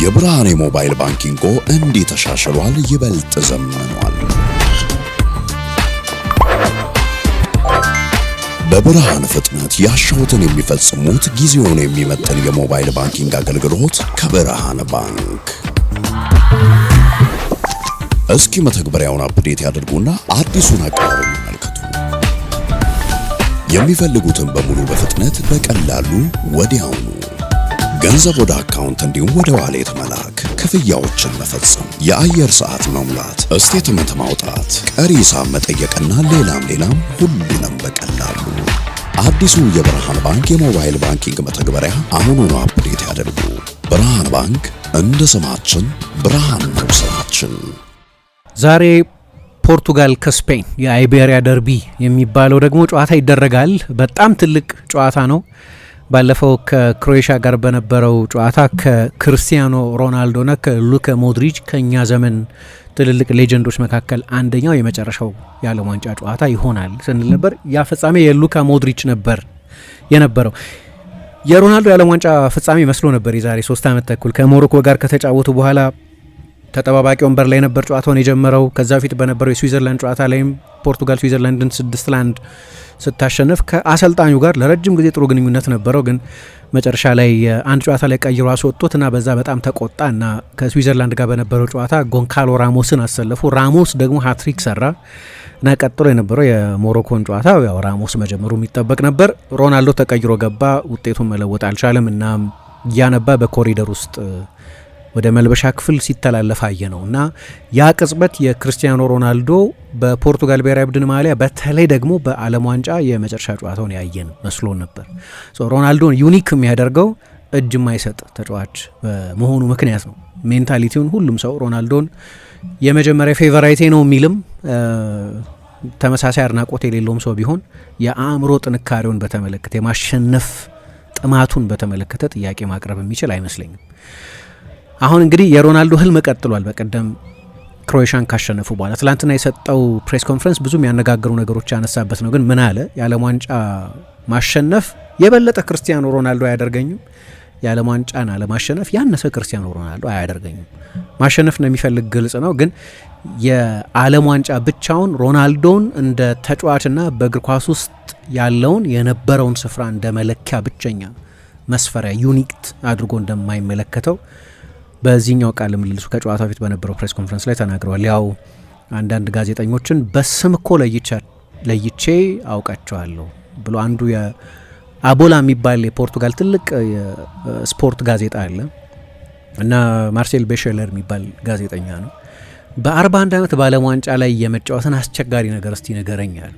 የብርሃን የሞባይል ባንኪንጎ እንዲህ ተሻሽሏል፣ ይበልጥ ዘምኗል። በብርሃን ፍጥነት ያሻውትን የሚፈጽሙት ጊዜውን የሚመጥን የሞባይል ባንኪንግ አገልግሎት ከብርሃን ባንክ። እስኪ መተግበሪያውን አፕዴት ያድርጉና አዲሱን አቀራረብ ይመልከቱ። የሚፈልጉትን በሙሉ በፍጥነት በቀላሉ ወዲያውኑ ገንዘብ ወደ አካውንት እንዲሁም ወደ ዋሌት መላክ፣ ክፍያዎችን መፈጸም፣ የአየር ሰዓት መሙላት፣ ስቴትመንት ማውጣት፣ ቀሪ ሂሳብ መጠየቅና ሌላም ሁሉንም በቀላሉ። አዲሱ የብርሃን ባንክ የሞባይል ባንኪንግ መተግበሪያ አሁኑኑ አፕዴት ያድርጉ። ብርሃን ባንክ እንደ ስማችን ብርሃን ነው ስራችን። ዛሬ ፖርቱጋል ከስፔን የአይቤሪያ ደርቢ የሚባለው ደግሞ ጨዋታ ይደረጋል። በጣም ትልቅ ጨዋታ ነው። ባለፈው ከክሮኤሽያ ጋር በነበረው ጨዋታ ከክርስቲያኖ ሮናልዶና ከሉካ ሞድሪች ከኛ ዘመን ትልልቅ ሌጀንዶች መካከል አንደኛው የመጨረሻው የዓለም ዋንጫ ጨዋታ ይሆናል ስንል ነበር። ያ ፍጻሜ የሉካ ሞድሪች ነበር የነበረው። የሮናልዶ የዓለም ዋንጫ ፍጻሜ መስሎ ነበር የዛሬ 3 ዓመት ተኩል ከሞሮኮ ጋር ከተጫወቱ በኋላ ተጠባባቂ ወንበር ላይ ነበር ጨዋታውን የጀመረው። ከዛ በፊት በነበረው የስዊዘርላንድ ጨዋታ ላይም ፖርቱጋል ስዊዘርላንድን 6-1 ስታሸንፍ ከአሰልጣኙ ጋር ለረጅም ጊዜ ጥሩ ግንኙነት ነበረው። ግን መጨረሻ ላይ አንድ ጨዋታ ላይ ቀይሮ አስወጡት እና በዛ በጣም ተቆጣ እና ከስዊዘርላንድ ጋር በነበረው ጨዋታ ጎንካሎ ራሞስን አሰለፉ። ራሞስ ደግሞ ሃትሪክ ሰራ እና ቀጥሎ የነበረው የሞሮኮን ጨዋታ ያው ራሞስ መጀመሩ የሚጠበቅ ነበር። ሮናልዶ ተቀይሮ ገባ። ውጤቱን መለወጥ አልቻለም እና እያነባ በኮሪደር ውስጥ ወደ መልበሻ ክፍል ሲተላለፍ አየ ነው እና ያ ቅጽበት የክርስቲያኖ ሮናልዶ በፖርቱጋል ብሔራዊ ቡድን ማሊያ በተለይ ደግሞ በዓለም ዋንጫ የመጨረሻ ጨዋታውን ያየን መስሎ ነበር። ሮናልዶን ዩኒክ የሚያደርገው እጅ የማይሰጥ ተጫዋች በመሆኑ ምክንያት ነው። ሜንታሊቲውን ሁሉም ሰው ሮናልዶን የመጀመሪያ ፌቨራይቴ ነው የሚልም ተመሳሳይ አድናቆት የሌለውም ሰው ቢሆን የአእምሮ ጥንካሬውን በተመለከተ የማሸነፍ ጥማቱን በተመለከተ ጥያቄ ማቅረብ የሚችል አይመስለኝም። አሁን እንግዲህ የሮናልዶ ህልም ቀጥሏል። በቀደም ክሮኤሽያን ካሸነፉ በኋላ ትላንትና የሰጠው ፕሬስ ኮንፈረንስ ብዙ የሚያነጋግሩ ነገሮች ያነሳበት ነው። ግን ምን አለ? የዓለም ዋንጫ ማሸነፍ የበለጠ ክርስቲያኖ ሮናልዶ አያደርገኝም፣ የዓለም ዋንጫን አለማሸነፍ ያነሰ ክርስቲያኖ ሮናልዶ አያደርገኝም። ማሸነፍ ነው የሚፈልግ ግልጽ ነው። ግን የዓለም ዋንጫ ብቻውን ሮናልዶን እንደ ተጫዋችና በእግር ኳስ ውስጥ ያለውን የነበረውን ስፍራ እንደ መለኪያ ብቸኛ መስፈሪያ ዩኒክት አድርጎ እንደማይመለከተው በዚህኛው ቃል ምልልሱ ከጨዋታ ፊት በነበረው ፕሬስ ኮንፈረንስ ላይ ተናግረዋል። ያው አንዳንድ ጋዜጠኞችን በስም እኮ ለይቼ አውቃቸዋለሁ ብሎ አንዱ የአቦላ የሚባል የፖርቱጋል ትልቅ የስፖርት ጋዜጣ አለ እና ማርሴል ቤሸለር የሚባል ጋዜጠኛ ነው። በ41 ዓመት በዓለም ዋንጫ ላይ የመጫወትን አስቸጋሪ ነገር እስቲ ንገረኛል።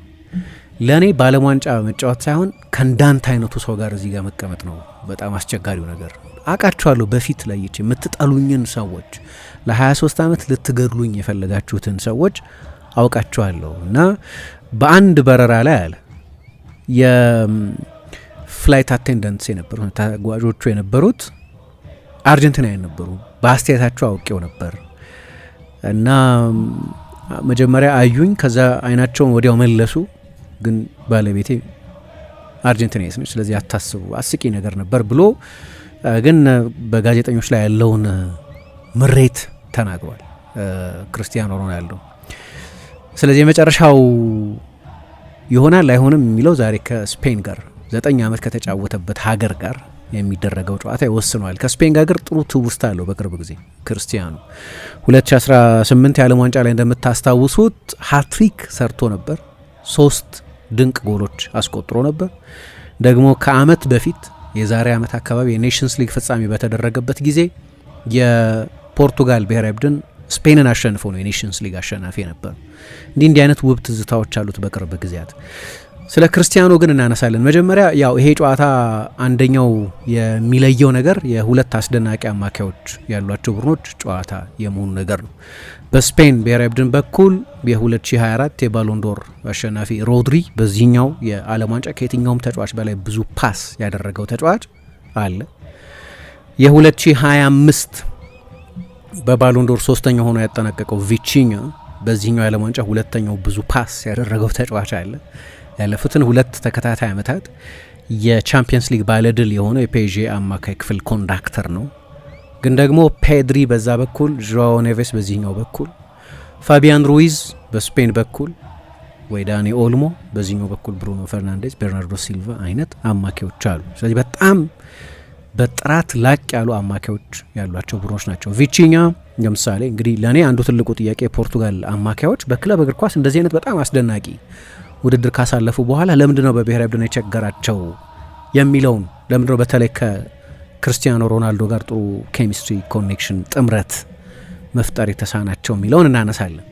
ለእኔ በዓለም ዋንጫ መጫወት ሳይሆን ከእንዳንተ አይነቱ ሰው ጋር እዚህ ጋር መቀመጥ ነው በጣም አስቸጋሪው ነገር። አውቃችኋለሁ በፊት ለይቼ የምትጠሉኝን ሰዎች ለ23 ዓመት ልትገድሉኝ የፈለጋችሁትን ሰዎች አውቃችኋለሁ እና በአንድ በረራ ላይ አለ የፍላይት አቴንደንትስ የነበሩ ተጓዦቹ የነበሩት አርጀንቲናውያን ነበሩ። በአስተያየታቸው አውቄው ነበር እና መጀመሪያ አዩኝ፣ ከዛ አይናቸውን ወዲያው መለሱ። ግን ባለቤቴ አርጀንቲናዊት ነች፣ ስለዚህ አታስቡ፣ አስቂ ነገር ነበር ብሎ ግን በጋዜጠኞች ላይ ያለውን ምሬት ተናግሯል ክርስቲያኖ ሮናልዶ። ስለዚህ የመጨረሻው ይሆናል አይሆንም የሚለው ዛሬ ከስፔን ጋር 9 ዓመት ከተጫወተበት ሀገር ጋር የሚደረገው ጨዋታ ይወስነዋል። ከስፔን ጋር ጥሩ ትውስታ አለው። በቅርብ ጊዜ ክርስቲያኖ 2018 የዓለም ዋንጫ ላይ እንደምታስታውሱት ሃትሪክ ሰርቶ ነበር። 3 ድንቅ ጎሎች አስቆጥሮ ነበር። ደግሞ ከአመት በፊት የዛሬ ዓመት አካባቢ የኔሽንስ ሊግ ፍጻሜ በተደረገበት ጊዜ የፖርቱጋል ብሔራዊ ቡድን ስፔንን አሸንፎ ነው የኔሽንስ ሊግ አሸናፊ ነበር። እንዲህ አይነት ውብ ትዝታዎች አሉት በቅርብ ጊዜያት። ስለ ክርስቲያኖ ግን እናነሳለን። መጀመሪያ ያው ይሄ ጨዋታ አንደኛው የሚለየው ነገር የሁለት አስደናቂ አማካዮች ያሏቸው ቡድኖች ጨዋታ የመሆኑ ነገር ነው። በስፔን ብሔራዊ ቡድን በኩል የ2024 የባሎንዶር አሸናፊ ሮድሪ በዚህኛው የዓለም ዋንጫ ከየትኛውም ተጫዋች በላይ ብዙ ፓስ ያደረገው ተጫዋች አለ። የ2025 በባሎንዶር 3ኛ ሆኖ ያጠናቀቀው ቪቺኛ በዚህኛው የዓለም ዋንጫ ሁለተኛው ብዙ ፓስ ያደረገው ተጫዋች አለ። ያለፉትን 2 ተከታታይ ዓመታት የቻምፒየንስ ሊግ ባለድል የሆነው የፔዤ አማካይ ክፍል ኮንዳክተር ነው ግን ደግሞ ፔድሪ በዛ በኩል፣ ዡዋኦ ኔቬስ በዚህኛው በኩል፣ ፋቢያን ሩይዝ በስፔን በኩል ወይ ዳኒ ኦልሞ በዚህኛው በኩል፣ ብሩኖ ፈርናንዴዝ፣ ቤርናርዶ ሲልቫ አይነት አማካዮች አሉ። ስለዚህ በጣም በጥራት ላቅ ያሉ አማካዮች ያሏቸው ቡድኖች ናቸው። ቪቺኛ ለምሳሌ እንግዲህ ለእኔ አንዱ ትልቁ ጥያቄ የፖርቱጋል አማካዮች በክለብ እግር ኳስ እንደዚህ አይነት በጣም አስደናቂ ውድድር ካሳለፉ በኋላ ለምንድነው በብሔራዊ ቡድን የቸገራቸው የሚለውን፣ ለምንድነው በተለይ ከክርስቲያኖ ሮናልዶ ጋር ጥሩ ኬሚስትሪ ኮኔክሽን ጥምረት መፍጠር የተሳናቸው የሚለውን እናነሳለን።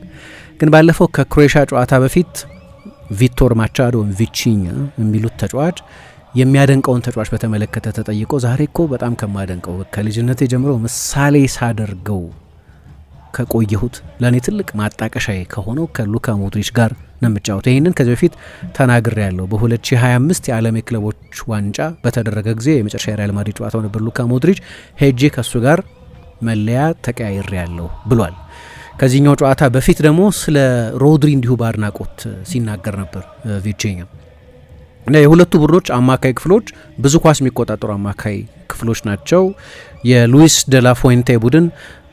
ግን ባለፈው ከክሮኤሽያ ጨዋታ በፊት ቪክቶር ማቻዶ ቪቺኛ የሚሉት ተጫዋች የሚያደንቀውን ተጫዋች በተመለከተ ተጠይቆ ዛሬ እኮ በጣም ከማደንቀው ከልጅነቴ ጀምሮ ምሳሌ ሳደርገው ከቆየሁት ለእኔ ትልቅ ማጣቀሻዬ ከሆነው ከሉካ ሞድሪች ጋር ነው የምጫወተው። ይህንን ከዚህ በፊት ተናግሬ ያለሁ። በ2025 የዓለም የክለቦች ዋንጫ በተደረገ ጊዜ የመጨረሻ የሪያል ማድሪድ ጨዋታው ነበር። ሉካ ሞድሪች ሄጄ ከእሱ ጋር መለያ ተቀያይሬ ያለሁ ብሏል። ከዚህኛው ጨዋታ በፊት ደግሞ ስለ ሮድሪ እንዲሁ በአድናቆት ሲናገር ነበር ቪቼኛ። እና የሁለቱ ቡድኖች አማካይ ክፍሎች ብዙ ኳስ የሚቆጣጠሩ አማካይ ክፍሎች ናቸው። የሉዊስ ደላፎንቴ ቡድን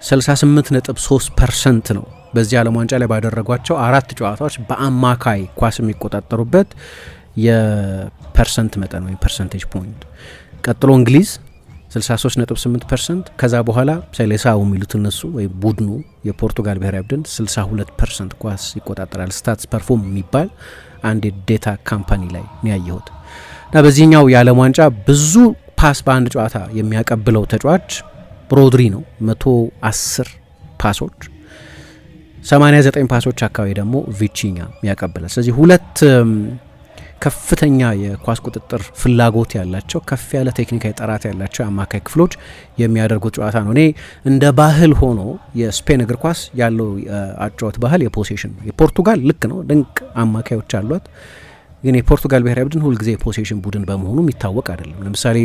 68.3% ነው በዚህ ዓለም ዋንጫ ላይ ባደረጓቸው 4 ጨዋታዎች በአማካይ ኳስ የሚቆጣጠሩበት የፐርሰንት መጠን ወይም ፐርሰንቴጅ ፖይንት። ቀጥሎ እንግሊዝ 63.8%፣ ከዛ በኋላ ሴሌሳው የሚሉት እነሱ ወይም ቡድኑ የፖርቱጋል ብሔራዊ ቡድን 62% ኳስ ይቆጣጠራል። ስታትስ ፐርፎርም የሚባል አንድ የዴታ ካምፓኒ ላይ ነው ያየሁት። እና በዚህኛው የዓለም ዋንጫ ብዙ ፓስ በአንድ ጨዋታ የሚያቀብለው ተጫዋች ሮድሪ ነው። 110 ፓሶች፣ 89 ፓሶች አካባቢ ደግሞ ቪቺኛ ያቀብላል። ስለዚህ ሁለት ከፍተኛ የኳስ ቁጥጥር ፍላጎት ያላቸው ከፍ ያለ ቴክኒካዊ ጥራት ያላቸው አማካይ ክፍሎች የሚያደርጉት ጨዋታ ነው። እኔ እንደ ባህል ሆኖ የስፔን እግር ኳስ ያለው አጫወት ባህል የፖሴሽን ነው። የፖርቱጋል ልክ ነው፣ ድንቅ አማካዮች አሏት። ግን የፖርቱጋል ብሔራዊ ቡድን ሁልጊዜ የፖሴሽን ቡድን በመሆኑ የሚታወቅ አይደለም። ለምሳሌ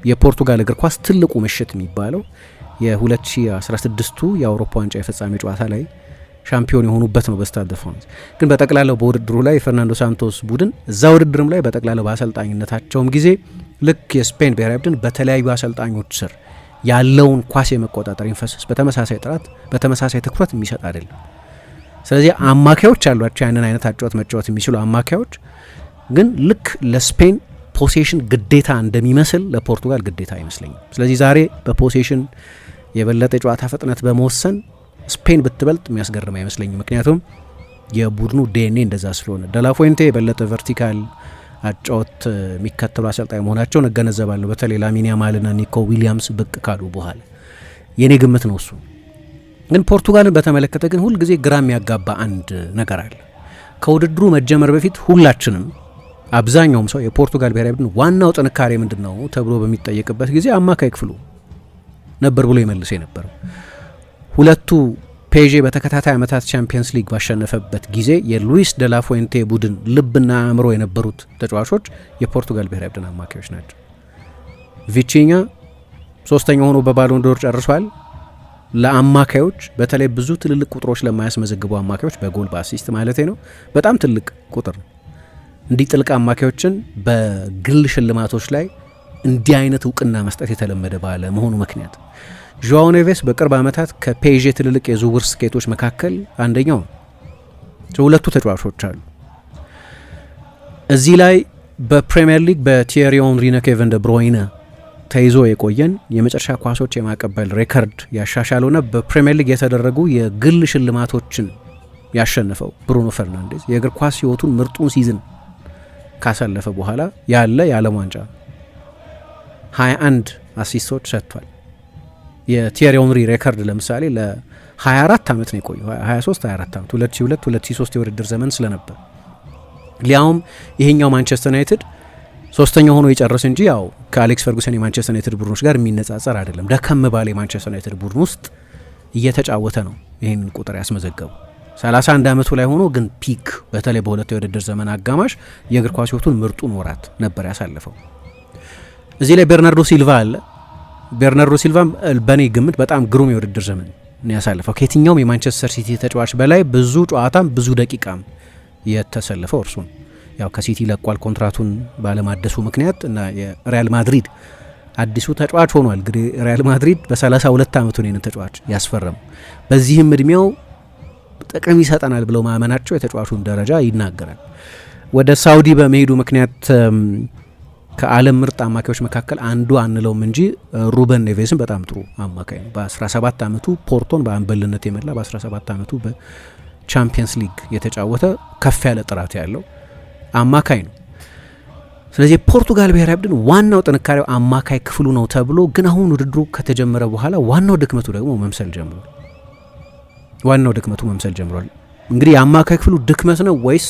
የፖርቱጋል እግር ኳስ ትልቁ ምሽት የሚባለው የ2016ቱ የአውሮፓ ዋንጫ የፍጻሜ ጨዋታ ላይ ሻምፒዮን የሆኑበት ነው በስታድ ደ ፍራንስ። ግን በጠቅላላው በውድድሩ ላይ የፈርናንዶ ሳንቶስ ቡድን እዛ ውድድርም ላይ በጠቅላላው በአሰልጣኝነታቸውም ጊዜ ልክ የስፔን ብሔራዊ ቡድን በተለያዩ አሰልጣኞች ስር ያለውን ኳስ የመቆጣጠር ኢንፈሰስ በተመሳሳይ ጥራት በተመሳሳይ ትኩረት የሚሰጥ አይደለም። ስለዚህ አማካዮች አሏቸው ያንን አይነት አጫወት መጫወት የሚችሉ አማካዮች። ግን ልክ ለስፔን ፖሴሽን ግዴታ እንደሚመስል ለፖርቱጋል ግዴታ አይመስለኝም። ስለዚህ ዛሬ በፖሴሽን የበለጠ የጨዋታ ፍጥነት በመወሰን ስፔን ብትበልጥ የሚያስገርም አይመስለኝም። ምክንያቱም የቡድኑ ዲኤንኤ እንደዛ ስለሆነ። ደላፎንቴ የበለጠ ቨርቲካል አጫወት የሚከተሉ አሰልጣኝ መሆናቸውን እገነዘባለሁ። በተለይ ላሚን ያማልና ኒኮ ዊሊያምስ ብቅ ካሉ በኋላ የኔ ግምት ነው እሱ። ግን ፖርቱጋልን በተመለከተ ግን ሁልጊዜ ግራ የሚያጋባ አንድ ነገር አለ። ከውድድሩ መጀመር በፊት ሁላችንም አብዛኛውም ሰው የፖርቱጋል ብሔራዊ ቡድን ዋናው ጥንካሬ ምንድን ነው ተብሎ በሚጠየቅበት ጊዜ አማካይ ክፍሉ ነበር ብሎ ይመልስ የነበረው። ሁለቱ ፔዤ በተከታታይ ዓመታት ቻምፒየንስ ሊግ ባሸነፈበት ጊዜ የሉዊስ ደላፎንቴ ቡድን ልብና አእምሮ የነበሩት ተጫዋቾች የፖርቱጋል ብሔራዊ ቡድን አማካዮች ናቸው። ቪቺኛ 3ኛ ሆኖ በባሎን ዶር ጨርሷል። ለአማካዮች በተለይ ብዙ ትልልቅ ቁጥሮች ለማያስመዘግቡ አማካዮች በጎል በአሲስት ማለት ነው በጣም ትልቅ ቁጥር ነው። እንዲህ ጥልቅ አማካዮችን በግል ሽልማቶች ላይ እንዲህ አይነት እውቅና መስጠት የተለመደ ባለ መሆኑ ምክንያት ዡዋኦ ኔቬስ በቅርብ ዓመታት ከፔዤ ትልልቅ የዝውውር ስኬቶች መካከል አንደኛው ነው። ሁለቱ ተጫዋቾች አሉ። እዚህ ላይ በፕሪሚየር ሊግ በቲየሪ ኦንሪና ኬቨን ደ ብሮይነ ተይዞ የቆየን የመጨረሻ ኳሶች የማቀበል ሬከርድ ያሻሻለውና በፕሪሚየር ሊግ የተደረጉ የግል ሽልማቶችን ያሸነፈው ብሩኖ ፈርናንዴዝ የእግር ኳስ ሕይወቱን ምርጡን ሲዝን ካሳለፈ በኋላ ያለ የዓለም ዋንጫ 21 አሲስቶች ሰጥቷል። የቲየሪ ኦንሪ ሬከርድ ለምሳሌ ለ24 ዓመት ነው የቆየው። 23-24 ዓመት 2002-2003 የውድድር ዘመን ስለነበር ሊያውም ይሄኛው ማንቸስተር ዩናይትድ 3ኛ ሆኖ የጨረሰ እንጂ ያው ከአሌክስ ፈርጉሰን የማንቸስተር ዩናይትድ ቡድኖች ጋር የሚነጻጸር አይደለም። ደከም ባለ የማንቸስተር ዩናይትድ ቡድን ውስጥ እየተጫወተ ነው ይህንን ቁጥር ያስመዘገቡ። 31 ዓመቱ ላይ ሆኖ ግን ፒክ በተለይ በሁለቱ የውድድር ዘመን አጋማሽ የእግር ኳስ ሕይወቱን ምርጡን ወራት ነበር ያሳለፈው። እዚህ ላይ ቤርናርዶ ሲልቫ አለ። ቤርናርዶ ሲልቫ በእኔ ግምት በጣም ግሩም የውድድር ዘመን ነው ያሳለፈው። ከየትኛውም የማንቸስተር ሲቲ ተጫዋች በላይ ብዙ ጨዋታም ብዙ ደቂቃም የተሰለፈው እርሱ ነው። ያው ከሲቲ ለቋል ኮንትራቱን ባለማደሱ ምክንያት እና የሪያል ማድሪድ አዲሱ ተጫዋች ሆኗል። እንግዲህ ሪያል ማድሪድ በ32 ዓመቱ ነው ተጫዋች ያስፈረመው። በዚህም እድሜው ጥቅም ይሰጠናል ብለው ማመናቸው የተጫዋቹን ደረጃ ይናገራል። ወደ ሳውዲ በመሄዱ ምክንያት ከዓለም ምርጥ አማካዮች መካከል አንዱ አንለውም እንጂ ሩበን ኔቬስን በጣም ጥሩ አማካይ ነው። በ17 ዓመቱ ፖርቶን በአምበልነት የመላ በ17 ዓመቱ በቻምፒየንስ ሊግ የተጫወተ ከፍ ያለ ጥራት ያለው አማካይ ነው። ስለዚህ የፖርቱጋል ብሔራዊ ቡድን ዋናው ጥንካሬው አማካይ ክፍሉ ነው ተብሎ ግን አሁን ውድድሩ ከተጀመረ በኋላ ዋናው ድክመቱ ደግሞ መምሰል ጀምሯል። እንግዲህ የአማካይ ክፍሉ ድክመት ነው ወይስ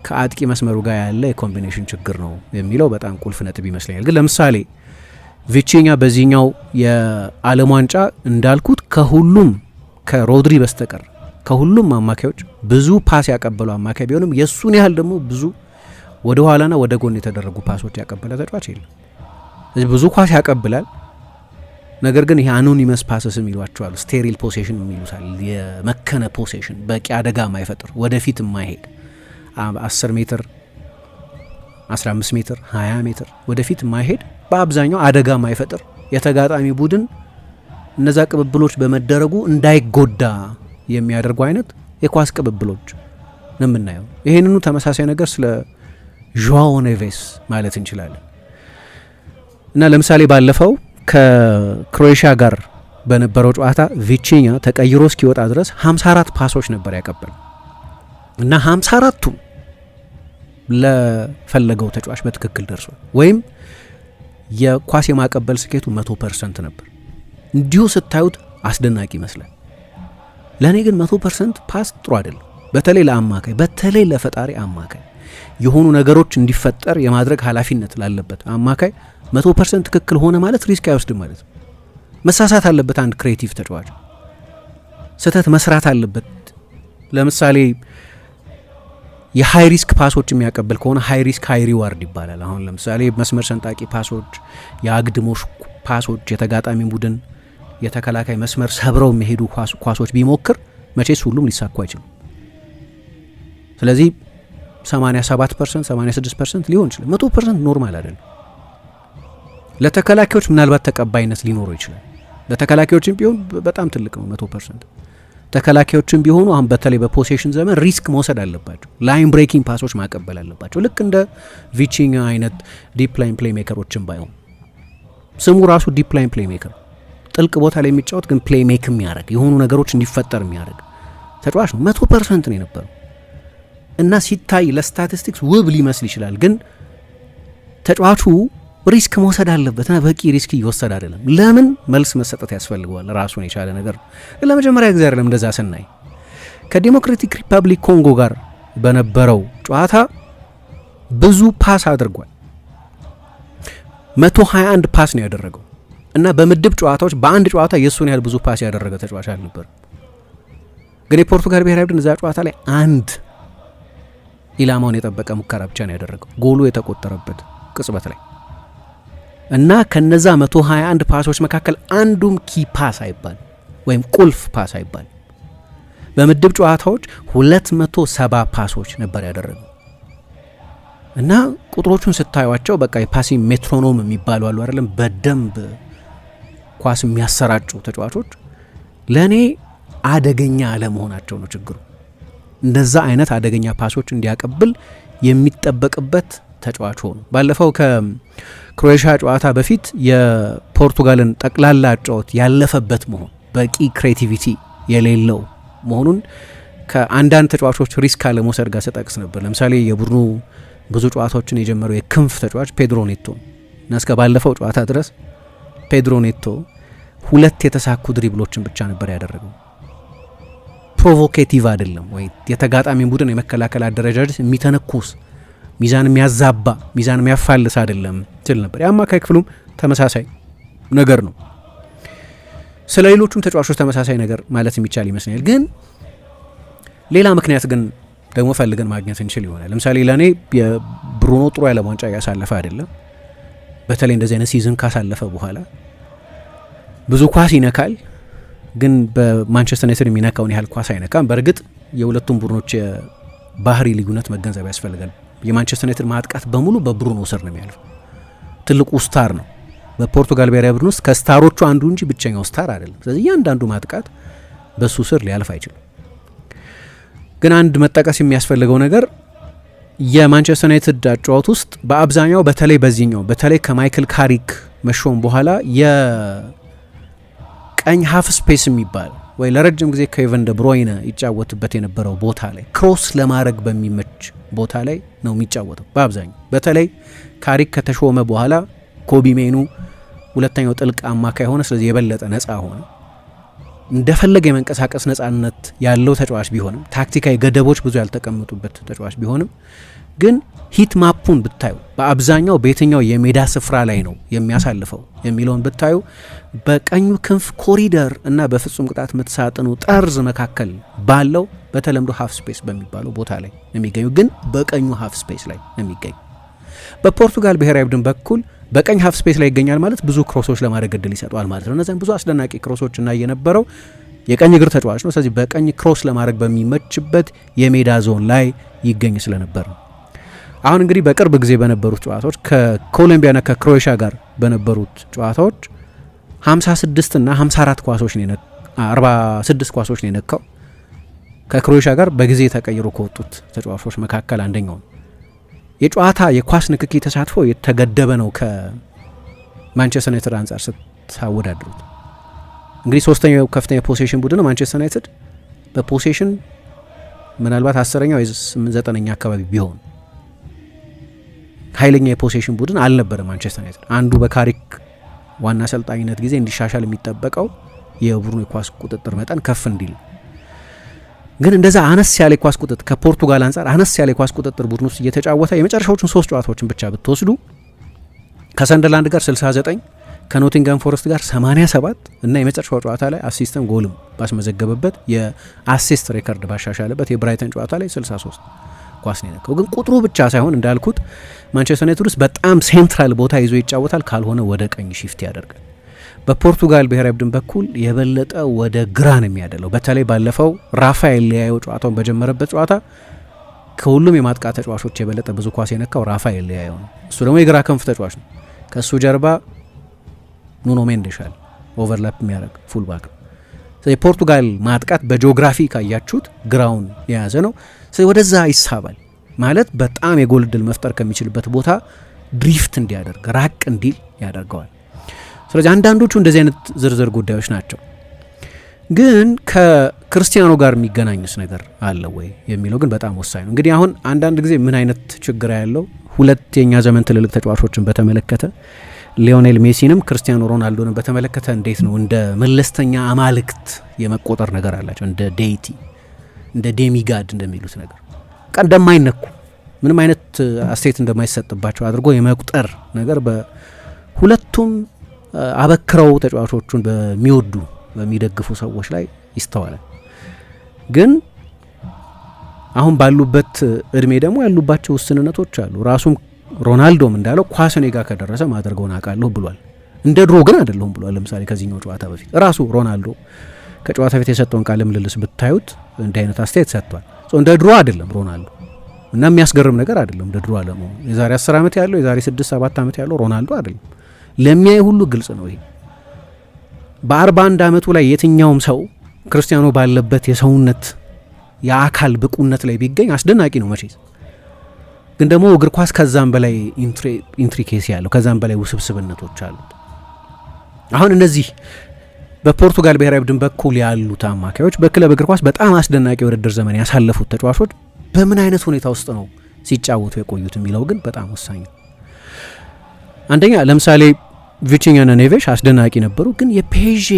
ከአጥቂ መስመሩ ጋር ያለ የኮምቢኔሽን ችግር ነው የሚለው በጣም ቁልፍ ነጥብ ይመስለኛል። ግን ለምሳሌ ቪቺኛ በዚህኛው የዓለም ዋንጫ እንዳልኩት ከሁሉም ከሮድሪ በስተቀር ከሁሉም አማካዮች ብዙ ፓስ ያቀበሉ አማካይ ቢሆንም የሱን ያህል ደግሞ ብዙ ወደ ኋላና ወደ ጎን የተደረጉ ፓሶች ያቀበለ ተጫዋች የለም። ስለዚህ ብዙ ኳስ ያቀብላል፣ ነገር ግን ይሄ አኖኒመስ ፓስስ የሚሏቸዋል፣ ስቴሪል ፖሴሽን የሚሉታል፣ የመከነ ፖሴሽን፣ በቂ አደጋ ማይፈጥር ወደፊት ማይሄድ 10 ሜትር 15 ሜትር 20 ሜትር ወደፊት ማይሄድ በአብዛኛው አደጋ ማይፈጥር የተጋጣሚ ቡድን እነዛ ቅብብሎች በመደረጉ እንዳይጎዳ የሚያደርጉ አይነት የኳስ ቅብብሎች ነው የምናየው። ይሄንኑ ተመሳሳይ ነገር ስለ ዦአዎ ኔቬስ ማለት እንችላለን። እና ለምሳሌ ባለፈው ከክሮኤሽያ ጋር በነበረው ጨዋታ ቪቺኛ ተቀይሮ እስኪወጣ ድረስ 54 ፓሶች ነበር ያቀበል እና 54ቱም ለፈለገው ተጫዋች በትክክል ደርሷል። ወይም የኳስ የማቀበል ስኬቱ 100% ነበር። እንዲሁ ስታዩት አስደናቂ ይመስላል። ለእኔ ግን 100% ፓስ ጥሩ አይደለም። በተለይ ለአማካይ፣ በተለይ ለፈጣሪ አማካይ የሆኑ ነገሮች እንዲፈጠር የማድረግ ኃላፊነት ላለበት አማካይ 100% ትክክል ሆነ ማለት ሪስክ አይወስድም ማለት ነው። መሳሳት አለበት። አንድ ክሬቲቭ ተጫዋች ስህተት መስራት አለበት። ለምሳሌ የሃይ ሪስክ ፓሶች የሚያቀብል ከሆነ ሃይ ሪስክ ሃይ ሪዋርድ ይባላል። አሁን ለምሳሌ መስመር ሰንጣቂ ፓሶች፣ የአግድሞሽ ፓሶች፣ የተጋጣሚ ቡድን የተከላካይ መስመር ሰብረው የሚሄዱ ኳሶች ቢሞክር መቼስ ሁሉም ሊሳኩ አይችሉም። ስለዚህ 87% 86% ሊሆን ይችላል። 100% ኖርማል አይደለም። ለተከላካዮች ምናልባት ተቀባይነት ሊኖረው ይችላል። ለተከላካዮችም ቢሆን በጣም ትልቅ ነው 100%። ተከላካዮችም ቢሆኑ አሁን በተለይ በፖሴሽን ዘመን ሪስክ መውሰድ አለባቸው። ላይን ብሬኪንግ ፓሶች ማቀበል አለባቸው። ልክ እንደ ቪቺኛ አይነት ዲፕ ላይን ፕሌይ ሜከሮችም ባይሆን ስሙ ራሱ ዲፕ ላይን ፕሌይ ሜከር ጥልቅ ቦታ ላይ የሚጫወት ግን ፕሌይ ሜክ የሚያደርግ የሆኑ ነገሮች እንዲፈጠር የሚያደርግ ተጫዋች ነው። 100% ነው የነበረው እና ሲታይ ለስታቲስቲክስ ውብ ሊመስል ይችላል። ግን ተጫዋቹ ሪስክ መውሰድ አለበት እና በቂ ሪስክ እየወሰድ አይደለም። ለምን መልስ መሰጠት ያስፈልገዋል። ራሱን የቻለ ነገር ለመጀመሪያ ጊዜ አይደለም እንደዛ ስናይ። ከዲሞክራቲክ ሪፐብሊክ ኮንጎ ጋር በነበረው ጨዋታ ብዙ ፓስ አድርጓል። 121 ፓስ ነው ያደረገው እና በምድብ ጨዋታዎች በአንድ ጨዋታ የሱን ያህል ብዙ ፓስ ያደረገ ተጫዋች አልነበር። ግን የፖርቱጋል ብሔራዊ ቡድን እዛ ጨዋታ ላይ አንድ ኢላማውን የጠበቀ ሙከራ ብቻ ነው ያደረገው፣ ጎሉ የተቆጠረበት ቅጽበት ላይ እና ከነዛ 121 ፓሶች መካከል አንዱም ኪ ፓስ አይባል ወይም ቁልፍ ፓስ አይባል። በምድብ ጨዋታዎች 270 ፓሶች ነበር ያደረገው እና ቁጥሮቹን ስታዩቸው በቃ የፓሲንግ ሜትሮኖም የሚባሉ አሉ አይደለም፣ በደንብ ኳስ የሚያሰራጩ ተጫዋቾች ለእኔ አደገኛ አለመሆናቸው ነው ችግሩ። እንደዛ አይነት አደገኛ ፓሶች እንዲያቀብል የሚጠበቅበት ተጫዋች ሆኑ። ባለፈው ከክሮኤሽያ ጨዋታ በፊት የፖርቱጋልን ጠቅላላ ጨዋታ ያለፈበት መሆን በቂ ክሬቲቪቲ የሌለው መሆኑን ከአንዳንድ ተጫዋቾች ሪስክ አለመውሰድ ጋር ስጠቅስ ነበር። ለምሳሌ የቡድኑ ብዙ ጨዋታዎችን የጀመረው የክንፍ ተጫዋች ፔድሮ ኔቶ እና እስከ ባለፈው ጨዋታ ድረስ ፔድሮ ኔቶ 2 የተሳኩ ድሪብሎችን ብቻ ነበር ያደረገው። ፕሮቮኬቲቭ አይደለም ወይ የተጋጣሚ ቡድን የመከላከል አደረጃጀት የሚተነኩስ ሚዛን የሚያዛባ ሚዛን የሚያፋልስ አይደለም ትል ነበር። የአማካይ ክፍሉም ተመሳሳይ ነገር ነው። ስለ ሌሎቹም ተጫዋቾች ተመሳሳይ ነገር ማለት የሚቻል ይመስላል። ግን ሌላ ምክንያት ግን ደግሞ ፈልገን ማግኘት እንችል ይሆናል። ለምሳሌ ለእኔ የብሩኖ ጥሩ የዓለም ዋንጫ እያሳለፈ አይደለም። በተለይ እንደዚህ አይነት ሲዝን ካሳለፈ በኋላ ብዙ ኳስ ይነካል፣ ግን በማንቸስተር ዩናይትድ የሚነካውን ያህል ኳስ አይነካም። በእርግጥ የሁለቱም ቡድኖች የባህሪ ልዩነት መገንዘብ ያስፈልጋል። የማንቸስተር ዩናይትድ ማጥቃት በሙሉ በብሩኖ ስር ነው የሚያልፈው። ትልቁ ስታር ነው። በፖርቱጋል ብሔራዊ ቡድን ውስጥ ከስታሮቹ አንዱ እንጂ ብቸኛው ስታር አይደለም። ስለዚህ እያንዳንዱ ማጥቃት በሱ ስር ሊያልፍ አይችልም። ግን አንድ መጠቀስ የሚያስፈልገው ነገር የማንቸስተር ዩናይትድ አጨዋወት ውስጥ በአብዛኛው በተለይ በዚህኛው በተለይ ከማይክል ካሪክ መሾም በኋላ የቀኝ ሀፍ ስፔስ የሚባል ወይ ለረጅም ጊዜ ኬቨን ደ ብሮይነ ይጫወትበት የነበረው ቦታ ላይ ክሮስ ለማድረግ በሚመች ቦታ ላይ ነው የሚጫወተው በአብዛኛው። በተለይ ካሪክ ከተሾመ በኋላ ኮቢ ሜኑ ሁለተኛው ጥልቅ አማካይ ሆነ። ስለዚህ የበለጠ ነፃ ሆነ። እንደፈለገ የመንቀሳቀስ ነፃነት ያለው ተጫዋች ቢሆንም ታክቲካዊ ገደቦች ብዙ ያልተቀመጡበት ተጫዋች ቢሆንም ግን ሂት ማፑን ብታዩ በአብዛኛው በየትኛው የሜዳ ስፍራ ላይ ነው የሚያሳልፈው የሚለውን ብታዩ በቀኙ ክንፍ ኮሪደር እና በፍጹም ቅጣት ምት ሳጥኑ ጠርዝ መካከል ባለው በተለምዶ ሀፍ ስፔስ በሚባለው ቦታ ላይ የሚገኙ ግን በቀኙ ሀፍ ስፔስ ላይ የሚገኙ በፖርቱጋል ብሔራዊ ቡድን በኩል በቀኝ ሀፍ ስፔስ ላይ ይገኛል ማለት ብዙ ክሮሶች ለማድረግ እድል ይሰጠዋል ማለት ነው። እነዚያን ብዙ አስደናቂ ክሮሶች እና የነበረው የቀኝ እግር ተጫዋች ነው። ስለዚህ በቀኝ ክሮስ ለማድረግ በሚመችበት የሜዳ ዞን ላይ ይገኝ ስለነበር ነው። አሁን እንግዲህ በቅርብ ጊዜ በነበሩት ጨዋታዎች ከኮሎምቢያና ከክሮኤሽያ ጋር በነበሩት ጨዋታዎች 56 እና 54 ኳሶች ነው 46 ኳሶች ነው የነካው። ከክሮኤሽያ ጋር በጊዜ ተቀይሮ ከወጡት ተጫዋቾች መካከል አንደኛው ነው። የጨዋታ የኳስ ንክኪ ተሳትፎ የተገደበ ነው ከማንቸስተር ዩናይትድ አንጻር ስታወዳድሩት። እንግዲህ ሶስተኛው ከፍተኛ ፖሴሽን ቡድን ማንቸስተር ዩናይትድ በፖሴሽን ምናልባት 10ኛ ወይ 9ኛ አካባቢ ቢሆን ኃይለኛ የፖሴሽን ቡድን አልነበረም ማንቸስተር ዩናይትድ። አንዱ በካሪክ ዋና አሰልጣኝነት ጊዜ እንዲሻሻል የሚጠበቀው የቡድኑ የኳስ ቁጥጥር መጠን ከፍ እንዲል፣ ግን እንደዛ አነስ ያለ ኳስ ቁጥጥር ከፖርቱጋል አንጻር አነስ ያለ ኳስ ቁጥጥር ቡድን ውስጥ እየተጫወተ የመጨረሻዎቹን 3 ጨዋታዎችን ብቻ ብትወስዱ ከሰንደርላንድ ጋር 69 ከኖቲንጋም ፎረስት ጋር 87 እና የመጨረሻው ጨዋታ ላይ አሲስትም ጎልም ባስመዘገበበት የአሲስት ሬከርድ ባሻሻለበት የብራይተን ጨዋታ ላይ 63 ኳስ ነው የነካው። ግን ቁጥሩ ብቻ ሳይሆን እንዳልኩት ማንቸስተር ዩናይትድ ውስጥ በጣም ሴንትራል ቦታ ይዞ ይጫወታል፣ ካልሆነ ወደ ቀኝ ሺፍት ያደርጋል። በፖርቱጋል ብሔራዊ ቡድን በኩል የበለጠ ወደ ግራ ነው የሚያደለው። በተለይ ባለፈው ራፋኤል ሊያዮ ጨዋታውን በጀመረበት ጨዋታ ከሁሉም የማጥቃት ተጫዋቾች የበለጠ ብዙ ኳስ የነካው ራፋኤል ሊያዮ ነው። እሱ ደግሞ የግራ ክንፍ ተጫዋች ነው። ከእሱ ጀርባ ኑኖ ሜንዴሽ አለ፣ ኦቨርላፕ የሚያደርግ ፉልባክ ነው። የፖርቱጋል ማጥቃት በጂኦግራፊ ካያችሁት ግራውን የያዘ ነው። ስለዚህ ወደዛ ይሳባል ማለት በጣም የጎል ዕድል መፍጠር ከሚችልበት ቦታ ድሪፍት እንዲያደርግ ራቅ እንዲል ያደርገዋል። ስለዚህ አንዳንዶቹ እንደዚህ አይነት ዝርዝር ጉዳዮች ናቸው። ግን ከክርስቲያኖ ጋር የሚገናኝስ ነገር አለ ወይ የሚለው ግን በጣም ወሳኝ ነው። እንግዲህ አሁን አንዳንድ ጊዜ ምን አይነት ችግር ያለው ሁለት የኛ ዘመን ትልልቅ ተጫዋቾችን በተመለከተ ሊዮኔል ሜሲንም ክርስቲያኖ ሮናልዶንም በተመለከተ እንዴት ነው እንደ መለስተኛ አማልክት የመቆጠር ነገር አላቸው። እንደ ዴይቲ እንደ ዴሚጋድ እንደሚሉት ነገር እንደማይነኩ ምንም አይነት አስተያየት እንደማይሰጥባቸው አድርጎ የመቁጠር ነገር በሁለቱም አበክረው ተጫዋቾቹን በሚወዱ በሚደግፉ ሰዎች ላይ ይስተዋላል። ግን አሁን ባሉበት እድሜ ደግሞ ያሉባቸው ውስንነቶች አሉ። ራሱም ሮናልዶም እንዳለው ኳስ እኔ ጋር ከደረሰ ማድረገውን አውቃለሁ ብሏል። እንደ ድሮ ግን አይደለሁም ብሏል። ለምሳሌ ከዚህኛው ጨዋታ በፊት ራሱ ሮናልዶ ከጨዋታ በፊት የሰጠውን ቃለ ምልልስ ብታዩት እንዲህ አይነት አስተያየት ሰጥቷል። እንደ ድሮ አይደለም ሮናልዶ እና የሚያስገርም ነገር አይደለም እንደ ድሮ አለመሆኑ። የዛሬ 10 ዓመት ያለው የዛሬ 6-7 ዓመት ያለው ሮናልዶ አይደለም። ለሚያይ ሁሉ ግልጽ ነው ይሄ። በ41 ዓመቱ ላይ የትኛውም ሰው ክርስቲያኖ ባለበት የሰውነት የአካል ብቁነት ላይ ቢገኝ አስደናቂ ነው መቼስ። ግን ደግሞ እግር ኳስ ከዛም በላይ ኢንትሪኬሲ ያለው ከዛም በላይ ውስብስብነቶች አሉት። አሁን እነዚህ በፖርቱጋል ብሔራዊ ቡድን በኩል ያሉት አማካዮች በክለብ እግር ኳስ በጣም አስደናቂ የውድድር ዘመን ያሳለፉት ተጫዋቾች በምን አይነት ሁኔታ ውስጥ ነው ሲጫወቱ የቆዩት የሚለው ግን በጣም ወሳኝ ነው። አንደኛ ለምሳሌ ቪቺኛና ኔቬሽ አስደናቂ ነበሩ። ግን የፔዤ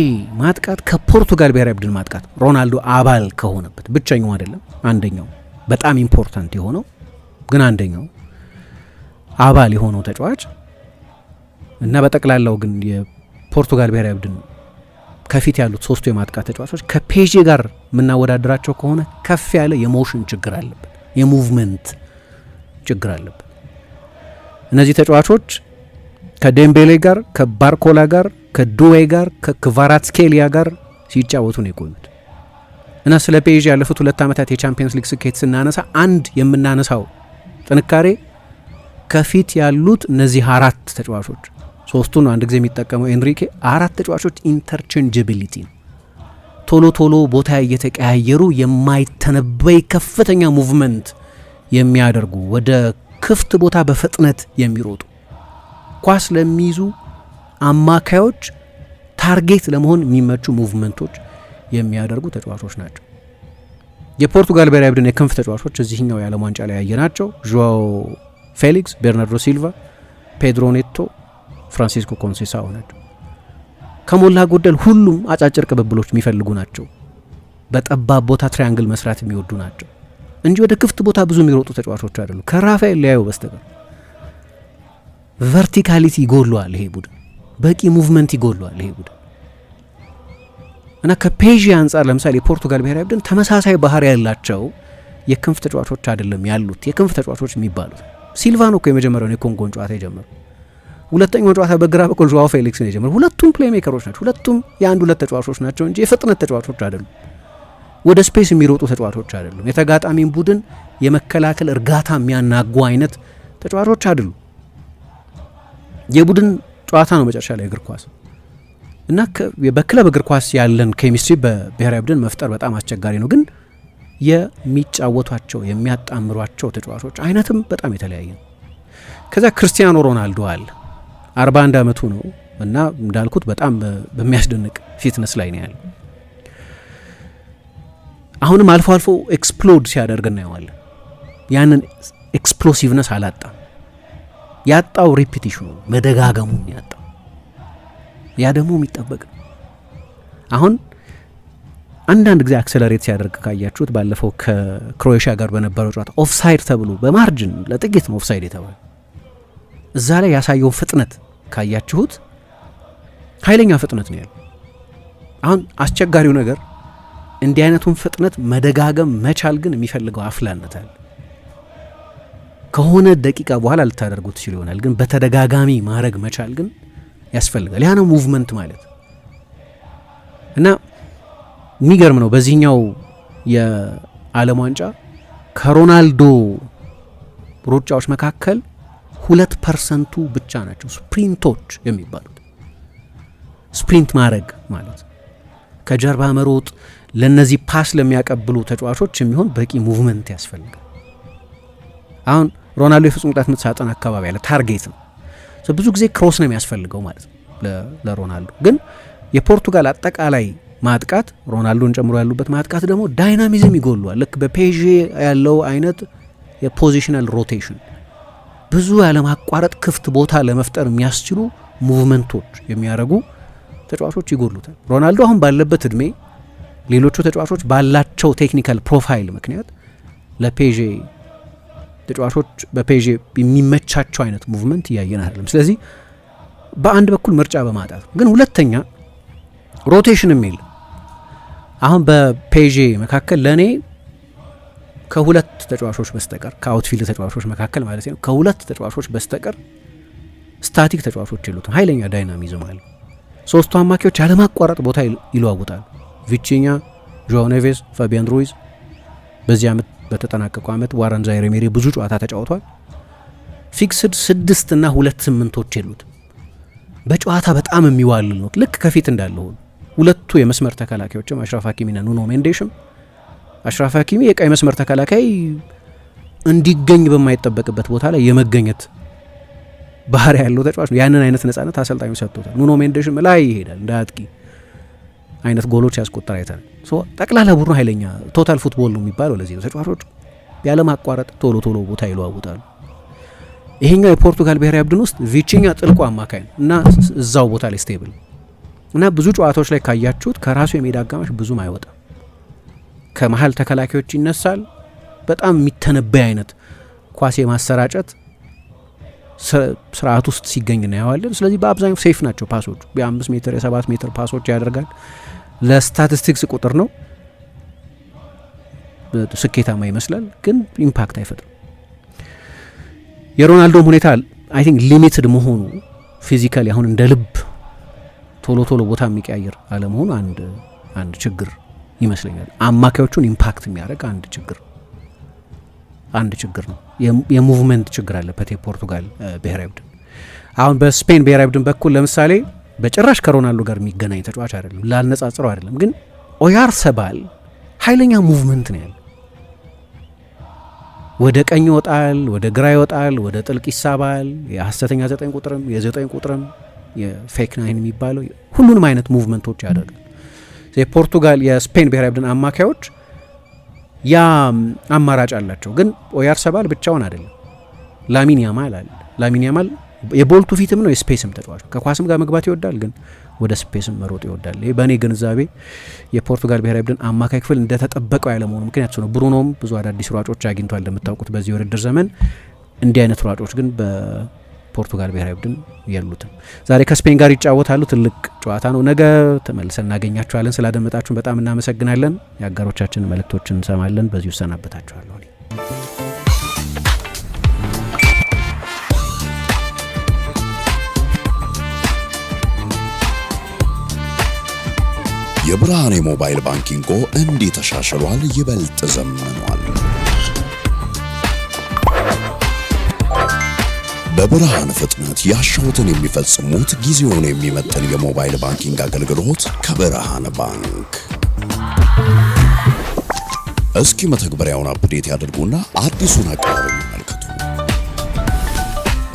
ማጥቃት ከፖርቱጋል ብሔራዊ ቡድን ማጥቃት ሮናልዶ አባል ከሆነበት ብቸኛው አይደለም፣ አንደኛው በጣም ኢምፖርታንት የሆነው ግን አንደኛው አባል የሆነው ተጫዋች እና በጠቅላላው ግን የፖርቱጋል ብሔራዊ ቡድን ከፊት ያሉት ሶስቱ የማጥቃት ተጫዋቾች ከፔዤ ጋር የምናወዳደራቸው ከሆነ ከፍ ያለ የሞሽን ችግር አለበት፣ የሙቭመንት ችግር አለበት። እነዚህ ተጫዋቾች ከዴምቤሌ ጋር፣ ከባርኮላ ጋር፣ ከዱዌ ጋር፣ ከክቫራትስኬሊያ ጋር ሲጫወቱ ነው የቆዩት እና ስለ ፔዤ ያለፉት 2 ዓመታት የቻምፒየንስ ሊግ ስኬት ስናነሳ አንድ የምናነሳው ጥንካሬ ከፊት ያሉት እነዚህ 4 ተጫዋቾች ሶስቱን አንድ ጊዜ የሚጠቀመው ኤንሪኬ። 4 ተጫዋቾች ኢንተርቼንጀቢሊቲ ነው። ቶሎ ቶሎ ቦታ እየተቀያየሩ የማይተነበይ ከፍተኛ ሙቭመንት የሚያደርጉ ወደ ክፍት ቦታ በፍጥነት የሚሮጡ ኳስ ለሚይዙ አማካዮች ታርጌት ለመሆን የሚመቹ ሙቭመንቶች የሚያደርጉ ተጫዋቾች ናቸው። የፖርቱጋል ብሔራዊ ቡድን የክንፍ ተጫዋቾች እዚህኛው የዓለም ዋንጫ ላይ ያየናቸው ዦአው ፌሊክስ፣ ቤርናርዶ ሲልቫ፣ ፔድሮ ኔቶ፣ ፍራንሲስኮ ኮንሴሳኦ ናቸው። ከሞላ ጎደል ሁሉም አጫጭር ቅብብሎች የሚፈልጉ ናቸው። በጠባብ ቦታ ትራያንግል መስራት የሚወዱ ናቸው እንጂ ወደ ክፍት ቦታ ብዙ የሚሮጡ ተጫዋቾች አይደሉም። ከራፋኤል ሊያዩ በስተቀር ቨርቲካሊቲ ይጎለዋል ይሄ ቡድን፣ በቂ ሙቭመንት ይጎለዋል ይሄ ቡድን እና ከፔዥ አንጻር ለምሳሌ የፖርቱጋል ብሔራዊ ቡድን ተመሳሳይ ባህሪ ያላቸው የክንፍ ተጫዋቾች አይደለም ያሉት። የክንፍ ተጫዋቾች የሚባሉት ሲልቫ ነው እኮ የመጀመሪያውን የኮንጎን ጨዋታ የጀመረው። ሁለተኛው ጨዋታ በግራ በኩል ዦአው ፌሊክስ ነው የጀመረው። ሁለቱም ፕሌይ ሜከሮች ናቸው። ሁለቱም የአንድ ሁለት ተጫዋቾች ናቸው እንጂ የፍጥነት ተጫዋቾች አይደሉም። ወደ ስፔስ የሚሮጡ ተጫዋቾች አይደሉም። የተጋጣሚን ቡድን የመከላከል እርጋታ የሚያናጉ አይነት ተጫዋቾች አይደሉም። የቡድን ጨዋታ ነው መጨረሻ ላይ እግር ኳስ እና በክለብ እግር ኳስ ያለን ኬሚስትሪ በብሔራዊ ቡድን መፍጠር በጣም አስቸጋሪ ነው። ግን የሚጫወቷቸው የሚያጣምሯቸው ተጫዋቾች አይነትም በጣም የተለያየ ነው። ከዛ ክርስቲያኖ ሮናልዶ አለ። 41 ዓመቱ ነው እና እንዳልኩት በጣም በሚያስደንቅ ፊትነስ ላይ ነው ያለው። አሁንም አልፎ አልፎ ኤክስፕሎድ ሲያደርግ እናየዋለን። ያንን ኤክስፕሎሲቭነስ አላጣም። ያጣው ሪፒቲሽኑ መደጋገሙን ያጣው፣ ያ ደግሞ የሚጠበቅ ነው። አሁን አንዳንድ ጊዜ አክሰለሬት ሲያደርግ ካያችሁት ባለፈው ከክሮኤሽያ ጋር በነበረው ጨዋታ ኦፍሳይድ ተብሎ በማርጅን ለጥቂት ነው ኦፍሳይድ የተባለ። እዛ ላይ ያሳየውን ፍጥነት ካያችሁት ኃይለኛ ፍጥነት ነው ያለው። አሁን አስቸጋሪው ነገር እንዲህ አይነቱን ፍጥነት መደጋገም መቻል ግን የሚፈልገው አፍላነት አለ። ከሆነ ደቂቃ በኋላ ልታደርጉት ትችሉ ይሆናል፣ ግን በተደጋጋሚ ማድረግ መቻል ግን ያስፈልጋል። ያ ነው ሙቭመንት ማለት እና የሚገርም ነው። በዚህኛው የዓለም ዋንጫ ከሮናልዶ ሩጫዎች መካከል 2% ብቻ ናቸው ስፕሪንቶች የሚባሉት። ስፕሪንት ማድረግ ማለት ከጀርባ መሮጥ፣ ለነዚህ ፓስ ለሚያቀብሉ ተጫዋቾች የሚሆን በቂ ሙቭመንት ያስፈልጋል። አሁን ሮናልዶ የፍጹም ቅጣት ምት ሳጥን አካባቢ ያለ ታርጌት ነው። ብዙ ጊዜ ክሮስ ነው የሚያስፈልገው ማለት ነው ለሮናልዶ። ግን የፖርቱጋል አጠቃላይ ማጥቃት ሮናልዶን ጨምሮ ያሉበት ማጥቃት ደግሞ ዳይናሚዝም ይጎሏል። ልክ በፔዥ ያለው አይነት የፖዚሽናል ሮቴሽን ብዙ ያለማቋረጥ ክፍት ቦታ ለመፍጠር የሚያስችሉ ሙቭመንቶች የሚያደርጉ ተጫዋቾች ይጎሉታል። ሮናልዶ አሁን ባለበት እድሜ ሌሎቹ ተጫዋቾች ባላቸው ቴክኒካል ፕሮፋይል ምክንያት ለፔዥ ተጫዋቾች በፔዥ የሚመቻቸው አይነት ሙቭመንት እያየን አይደለም። ስለዚህ በአንድ በኩል ምርጫ በማጣት ግን ሁለተኛ ሮቴሽን የሚል አሁን በፔዥ መካከል ለእኔ ከሁለት ተጫዋቾች በስተቀር ከአውትፊልድ ተጫዋቾች መካከል ማለት ነው ከሁለት ተጫዋቾች በስተቀር ስታቲክ ተጫዋቾች የሉትም። ኃይለኛ ዳይናሚዝም አለ። ሶስቱ አማካዮች ያለማቋረጥ ቦታ ይለዋውጣሉ። ቪቺኛ፣ ዦአው ኔቬዝ፣ ፋቢያን ሩይዝ በዚህ ዓመት በተጠናቀቀው ዓመት ዋረን ዛይሬ-ኤሜሪ ብዙ ጨዋታ ተጫውቷል። ፊክስድ 6 እና 2 8ቶች የሉት። በጨዋታ በጣም የሚዋልል ነው። ልክ ከፊት እንዳለው ሁለቱ የመስመር ተከላካዮችም አሽራፍ ሀኪሚና ኑኖ ሜንዴሽም። አሽራፍ ሀኪሚ የቀይ መስመር ተከላካይ እንዲገኝ በማይጠበቅበት ቦታ ላይ የመገኘት ባህሪ ያለው ተጫዋች ነው። ያንን አይነት ነጻነት አሰልጣኙ ሰጥቶታል። ኑኖ ሜንዴሽም ላይ ይሄዳል እንደ አጥቂ አይነት ጎሎች ያስቆጠር አይተናል። ጠቅላላ ቡድኑ ኃይለኛ ቶታል ፉትቦል ነው የሚባለው ለዚህ ነው። ተጫዋቾች ያለማቋረጥ ቶሎ ቶሎ ቦታ ይለዋውጣሉ። ይሄኛው የፖርቱጋል ብሔራዊ ቡድን ውስጥ ቪቺኛ ጥልቁ አማካይ ነው እና እዛው ቦታ ላይ ስቴብል እና ብዙ ጨዋታዎች ላይ ካያችሁት ከራሱ የሜዳ አጋማሽ ብዙም አይወጣም። ከመሀል ተከላካዮች ይነሳል። በጣም የሚተነበይ አይነት ኳስ የማሰራጨት ስርዓት ውስጥ ሲገኝ እናየዋለን። ስለዚህ በአብዛኛው ሴፍ ናቸው ፓሶቹ። የ5 ሜትር የ7 ሜትር ፓሶች ያደርጋል። ለስታቲስቲክስ ቁጥር ነው፣ ስኬታማ ይመስላል፣ ግን ኢምፓክት አይፈጥርም። የሮናልዶም ሁኔታ አይ ቲንክ ሊሚትድ መሆኑ ፊዚካሊ አሁን እንደ ልብ ቶሎ ቶሎ ቦታ የሚቀያየር አለመሆኑ አንድ ችግር ይመስለኛል። አማካዮቹን ኢምፓክት የሚያደርግ አንድ ችግር ነው። የሙቭመንት ችግር አለበት የፖርቱጋል ብሔራዊ ቡድን። አሁን በስፔን ብሔራዊ ቡድን በኩል ለምሳሌ በጭራሽ ከሮናልዶ ጋር የሚገናኝ ተጫዋች አይደለም፣ ላነጻጽረው አይደለም። ግን ኦያርሰባል ኃይለኛ ሙቭመንት ነው ያለው። ወደ ቀኝ ይወጣል፣ ወደ ግራ ይወጣል፣ ወደ ጥልቅ ይሳባል። የሐሰተኛ 9 ቁጥርም የ9 ቁጥርም የፌክ 9 የሚባለው ሁሉንም አይነት ሙቭመንቶች ያደርጋል። የፖርቱጋል የስፔን ብሔራዊ ቡድን አማካዮች ያ አማራጭ አላቸው። ግን ኦያርሰባል ብቻውን አይደለም። ላሚን ያማል አለ። ላሚን ያማል የቦልቱ ፊትም ነው የስፔስም ተጫዋች፣ ከኳስም ጋር መግባት ይወዳል፣ ግን ወደ ስፔስም መሮጥ ይወዳል። ይሄ በእኔ ግንዛቤ የፖርቱጋል ብሔራዊ ቡድን አማካይ ክፍል እንደተጠበቀው ያለመሆኑ ምክንያት ነው። ብሩኖም ብዙ አዳዲስ ሯጮች አግኝቷል እንደምታውቁት በዚህ ውድድር ዘመን። እንዲህ አይነት ሯጮች ግን በፖርቱጋል ብሔራዊ ቡድን የሉትም። ዛሬ ከስፔን ጋር ይጫወታሉ። ትልቅ ጨዋታ ነው። ነገ ተመልሰን እናገኛችኋለን። ስላደመጣችሁን በጣም እናመሰግናለን። የአጋሮቻችንን መልእክቶችን እንሰማለን። በዚሁ እሰናበታችኋለሁ። የብርሃን የሞባይል ባንኪንጎ እንዲህ ተሻሽሏል፣ ይበልጥ ዘምኗል። በብርሃን ፍጥነት ያሻውትን የሚፈጽሙት ጊዜውን የሚመጥን የሞባይል ባንኪንግ አገልግሎት ከብርሃን ባንክ። እስኪ መተግበሪያውን አፕዴት ያድርጉና አዲሱን አቀራረብ ይመልከቱ።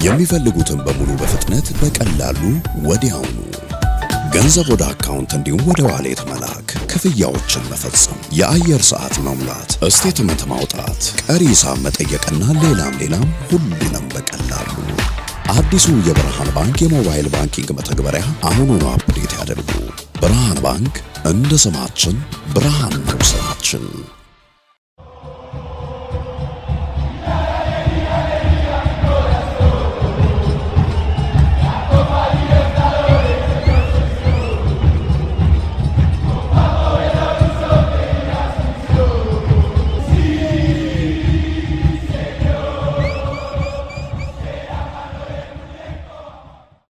የሚፈልጉትን በሙሉ በፍጥነት በቀላሉ ወዲያውኑ ገንዘብ ወደ አካውንት እንዲሁም ወደ ዋሌት መላክ፣ ክፍያዎችን መፈጸም፣ የአየር ሰዓት መሙላት፣ ስቴትመንት ማውጣት፣ ቀሪ ሂሳብ መጠየቅና ሌላም ሁሉንም በቀላሉ። አዲሱ የብርሃን ባንክ የሞባይል ባንኪንግ መተግበሪያ አሁኑኑ አፕዴት ያድርጉ። ብርሃን ባንክ እንደ ስማችን ብርሃን ነው ስራችን።